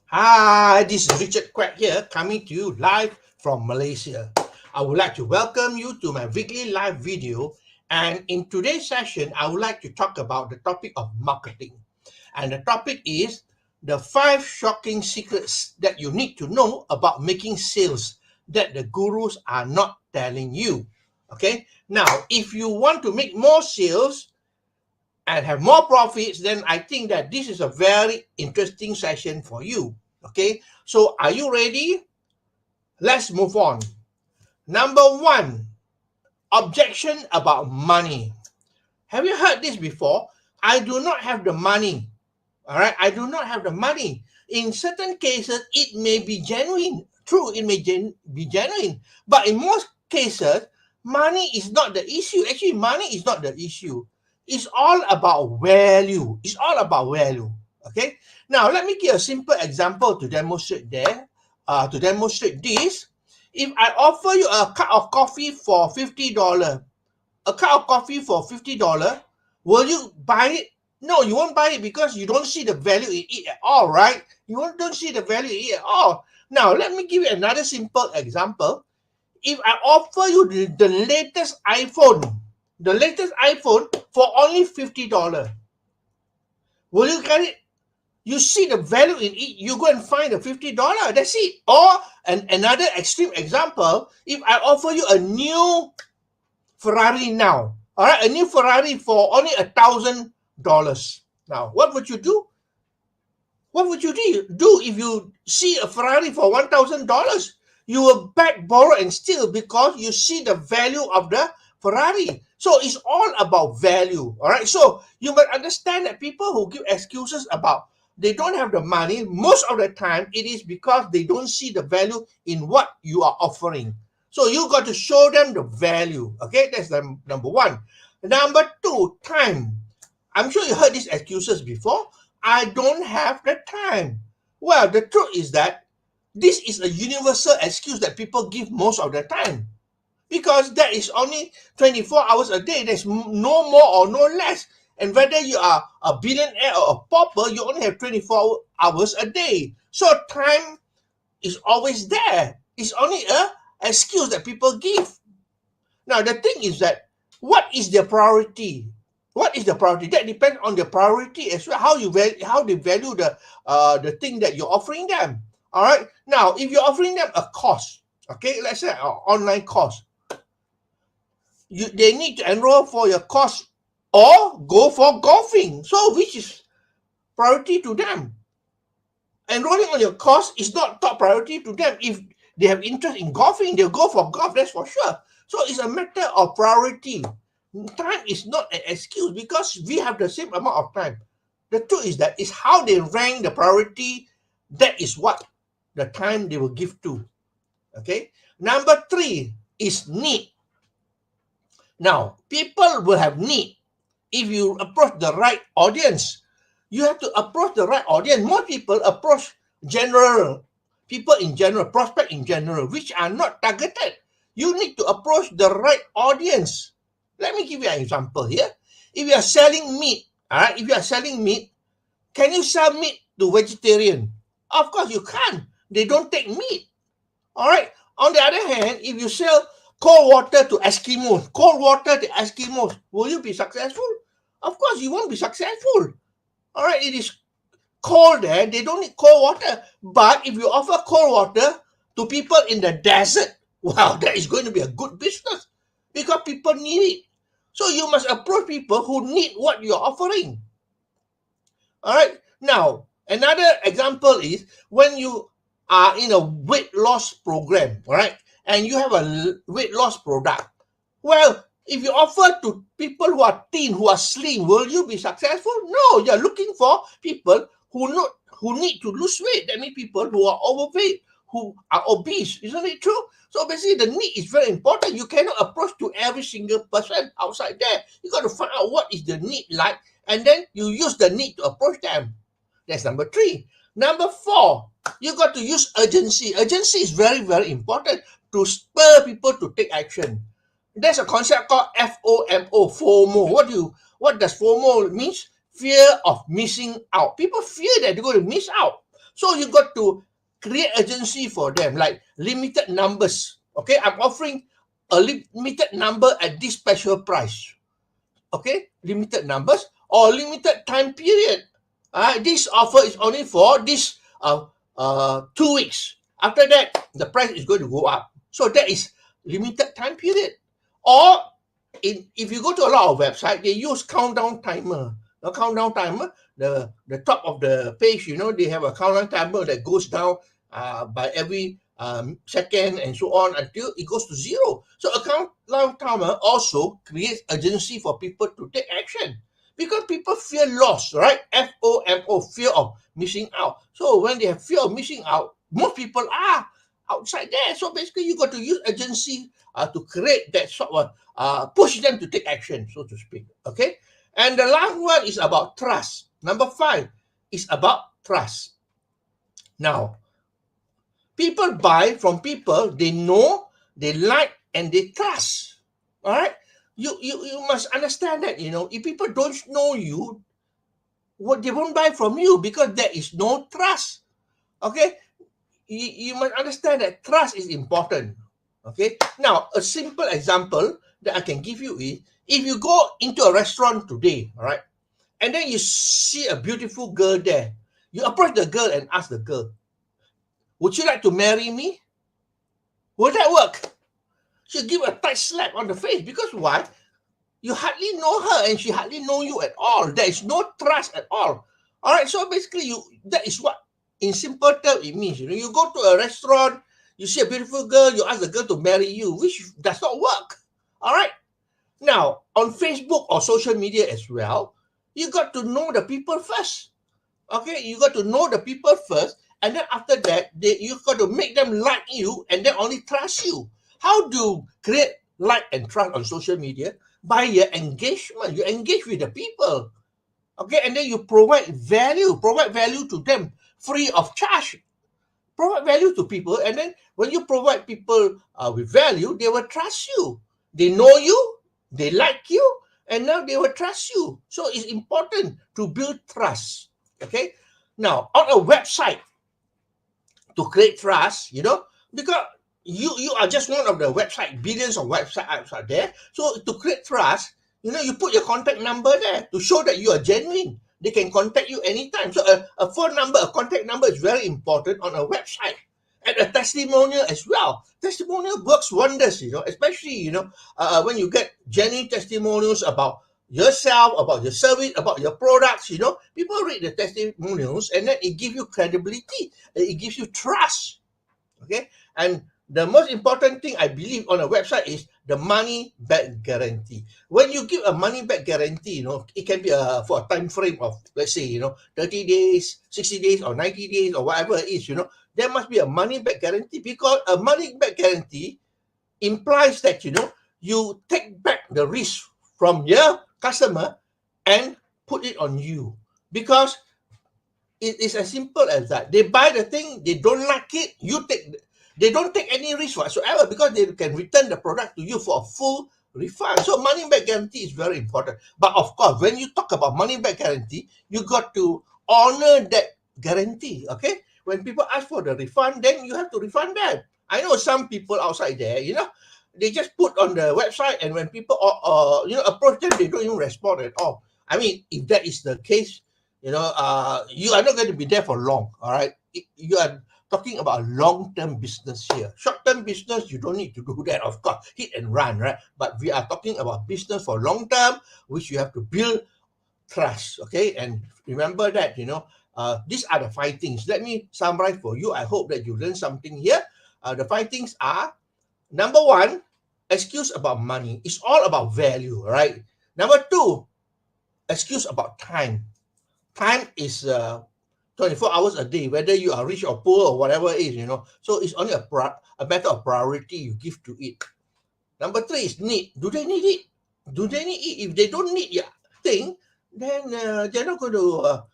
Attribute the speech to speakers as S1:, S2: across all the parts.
S1: Hi, this is Richard Quack here, coming to you live from Malaysia. I would like to welcome you to my weekly live video. And in today's session, I would like to talk about the topic of marketing. And the topic is the 5 shocking secrets that you need to know about making sales that the gurus are not telling you. Okay, now if you want to make more sales, and have more profits, then I think that this is a very interesting session for you. Okay, so are you ready? Let's move on. Number one, objection about money. Have you heard this before? I do not have the money. All right, I do not have the money. In certain cases, it may be genuine. True, it may be genuine. But in most cases, money is not the issue. Actually, money is not the issue. It's all about value. It's all about value. Okay. Now, let me give a simple example to demonstrate there. To demonstrate this, if I offer you a cup of coffee for $50, will you buy it? No, you won't buy it because you don't see the value in it at all, right? Don't see the value in it at all. Now, let me give you another simple example. If I offer you the latest iPhone for only $50, will you get it? You see the value in it, you go and find the $50. That's it. Or another extreme example, if I offer you a new Ferrari now, all right, a new Ferrari for only $1,000. Now, what would you do? What would you do if you see a Ferrari for $1,000? You will beg, borrow, and steal because you see the value of the Ferrari. So it's all about value. All right. So you must understand that people who give excuses about they don't have the money, most of the time it is because they don't see the value in what you are offering. So you got to show them the value. Okay, that's the number one. Number two, time. I'm sure you heard these excuses before. I don't have the time. Well, the truth is that this is a universal excuse that people give most of the time because that is only 24 hours a day. There's no more or no less. And whether you are a billionaire or a pauper, you only have 24 hours a day. So time is always there. It's only a excuse that people give. Now, the thing is that what is their priority? What is the priority? That depends on the priority as well. How they value the thing that you're offering them. All right. Now, if you're offering them a course, okay, let's say an online course, they need to enroll for your course or go for golfing. So, which is priority to them? Enrolling on your course is not top priority to them. If they have interest in golfing, they'll go for golf, that's for sure. So it's a matter of priority. Time is not an excuse because we have the same amount of time. The truth is that is how they rank the priority. That is what the time they will give to. Okay. Number three is need. Now, people will have need if you approach the right audience. You have to approach the right audience. Most people approach general people in general, prospect in general, which are not targeted. You need to approach the right audience. Let me give you an example here. If you are selling meat, all right, if you are selling meat, can you sell meat to vegetarian? Of course you can't. They don't take meat. All right. On the other hand, if you sell cold water to Eskimos, will you be successful? Of course, you won't be successful. All right. It is cold there. They don't need cold water. But if you offer cold water to people in the desert, wow, that is going to be a good business because people need it. So you must approach people who need what you're offering. All right. Now, another example is when you are in a weight loss program, all right, and you have a weight loss product. Well, if you offer to people who are thin, who are slim, will you be successful? No, you're looking for people who need to lose weight. That means people who are overweight, who are obese. Isn't it true? So basically, the need is very important. You cannot approach to every single person outside there. You got to find out what is the need like, and then you use the need to approach them. That's number three. Number four, you got to use urgency. Urgency is very, very important to spur people to take action. There's a concept called FOMO, FOMO. What does FOMO means? Fear of missing out. People fear that they're going to miss out. So you got to create urgency for them, like limited numbers. Okay, I'm offering a limited number at this special price. Okay, limited numbers or limited time period. This offer is only for this 2 weeks. After that, the price is going to go up. So that is limited time period. Or if you go to a lot of websites, they use countdown timer. A countdown timer, the top of the page, they have a countdown timer that goes down by every second and so on until it goes to zero. So a countdown timer also creates urgency for people to take action because people fear loss, right? FOMO, fear of missing out. So when they have fear of missing out, most people are outside there. So basically, you got to use urgency to create that sort of push them to take action, so to speak. Okay, and the last one is about trust. Number 5 is about trust. Now, people buy from people they know, they like, and they trust. All right, you must understand that. If people don't know you, they won't buy from you because there is no trust. Okay, you must understand that trust is important. Okay, now a simple example that I can give you is if you go into a restaurant today, all right, and then you see a beautiful girl there, you approach the girl and ask the girl, would you like to marry me? Will that work? She'll give a tight slap on the face because why? You hardly know her and she hardly know you at all. There is no trust at all. All right, so basically that is what in simple terms it means. You go to a restaurant, you see a beautiful girl, you ask the girl to marry you, which does not work. All right, now on Facebook or social media as well, you got to know the people first. Okay, you got to know the people first, and then after that you got to make them like you and then only trust you. How do you create like and trust on social media? By your engagement. You engage with the people. Okay, and then you provide value to them free of charge. Provide value to people, and then when you provide people with value, they will trust you. They know you, they like you, and now they will trust you. So it's important to build trust. Okay, now on a website, to create trust, because you are just one of the website, billions of website apps are there. So to create trust, you put your contact number there to show that you are genuine. They can contact you anytime. So a phone number, a contact number is very important on a website. And a testimonial as well. Testimonial works wonders, especially, when you get genuine testimonials about yourself, about your service, about your products, people read the testimonials and then it gives you credibility, it gives you trust. Okay, and the most important thing I believe on a website is the money back guarantee. When you give a money back guarantee, it can be for a time frame of, let's say, 30 days, 60 days, or 90 days, or whatever it is, there must be a money back guarantee, because a money back guarantee implies that, you take back the risk from your customer and put it on you, because it is as simple as that. They buy the thing, they don't like it, they don't take any risk whatsoever, because they can return the product to you for a full refund. So money back guarantee is very important. But of course, when you talk about money back guarantee, you got to honor that guarantee. Okay, when people ask for the refund, then you have to refund them. I know some people outside there, they just put on the website, and when people approach them, they don't even respond at all. I mean, if that is the case, you are not going to be there for long. All right, you are talking about a long-term business here. Short-term business, you don't need to do that, of course, hit and run, right? But we are talking about business for long-term, which you have to build trust. Okay, and remember that, these are the 5 things. Let me summarize for you. I hope that you learned something here. The 5 things are: number 1, excuse about money. It's all about value, right? Number 2, excuse about time. Time is 24 hours a day, whether you are rich or poor or whatever it is, So it's only a matter of priority you give to it. Number 3 is need. Do they need it? Do they need it? If they don't need your thing, then they're not going to,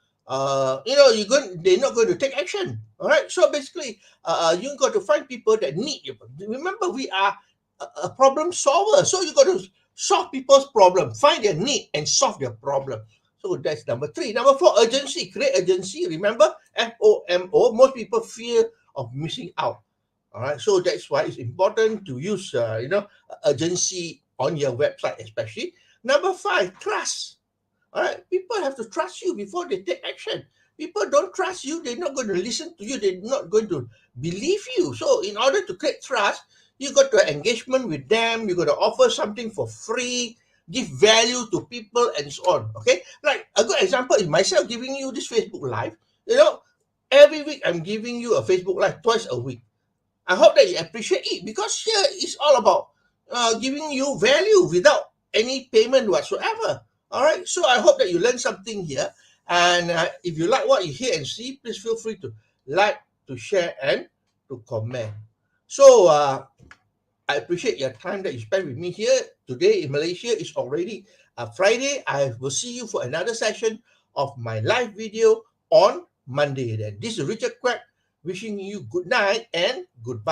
S1: they're not going to take action. All right. So basically, you got to find people that need you. Remember, we are a problem solver. So you got to solve people's problem, find their need, and solve their problem. So that's number 3. Number 4, urgency. Create urgency. Remember, FOMO. Most people fear of missing out. All right. So that's why it's important to use, urgency on your website, especially. Number 5, trust. All right. People have to trust you before they take action. People don't trust you. They're not going to listen to you. They're not going to believe you. So in order to create trust, you got to engagement with them. You got to offer something for free, give value to people, and so on. Okay. Like a good example is myself giving you this Facebook Live. Every week I'm giving you a Facebook Live twice a week. I hope that you appreciate it, because here it's all about giving you value without any payment whatsoever. All right. So I hope that you learn something here. And if you like what you hear and see, please feel free to like, to share, and to comment. So I appreciate your time that you spend with me here today in Malaysia. It's already Friday. I will see you for another session of my live video on Monday. Then this is Richard Quack wishing you good night and goodbye.